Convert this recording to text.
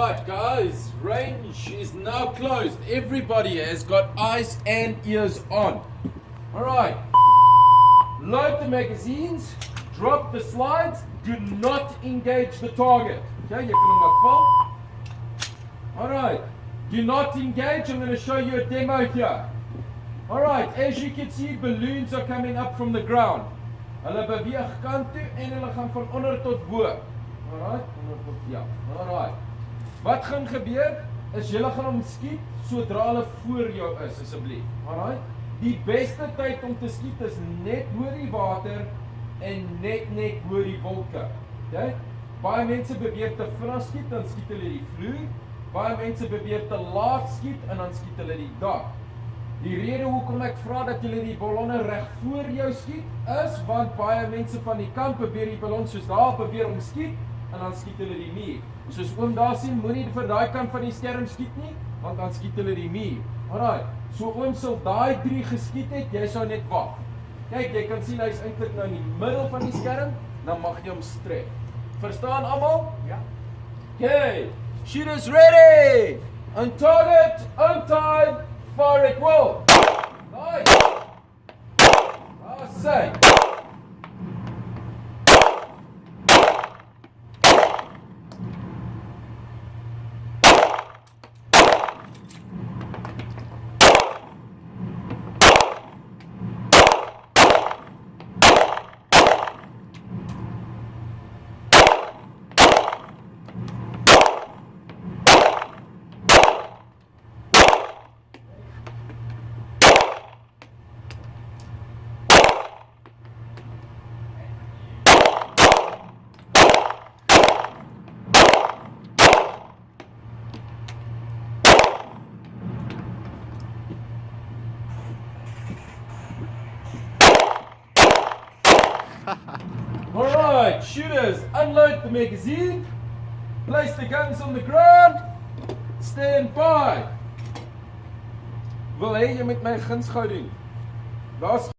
Alright guys, range is now closed. Everybody has got eyes and ears on. Alright, load the magazines, drop the slides, do not engage the target. Okay, you can look full. Alright, do not engage. I'm going to show you a demo here. Alright, as you can see, balloons are coming up from the ground. Hulle beweeg kant toe en hulle gaan van onder tot bo. Alright, onder tot ja. Alright. Wat gaan gebeur is julle gaan hom skiet sodra hulle voor jou is asseblief. Alright. Die beste tyd om te skiet is net bo die water en net bo die wolke. Okay? Baie mense beweeg te vinnig skiet, dan skiet hulle die vloer. Baie mense beweeg te laat skiet en dan skiet hulle die dak. Die rede hoekom ek vra dat julle die ballonne reg voor jou skiet is want baie mense van die kant probeer die ballon soos daar probeer omskiet en dan skiet hulle die muur. Soos oom daar sien, moenie vir daai kant van die skerm skiet nie, want dan skiet hulle die muur. Alraai, so oom sal daai 3 geskiet het, jy sou net wag. Kyk, jy kan sien hy's eintlik nou in die middel van die skerm, dan mag jy hom strek. Verstaan almal? Ja. Okay, shooters ready! On target, on time, fire at will. Nice. Say. Alright, shooters, unload the magazine, place the guns on the ground, stand by. Wil hê jy met my guns gou doen. Daar's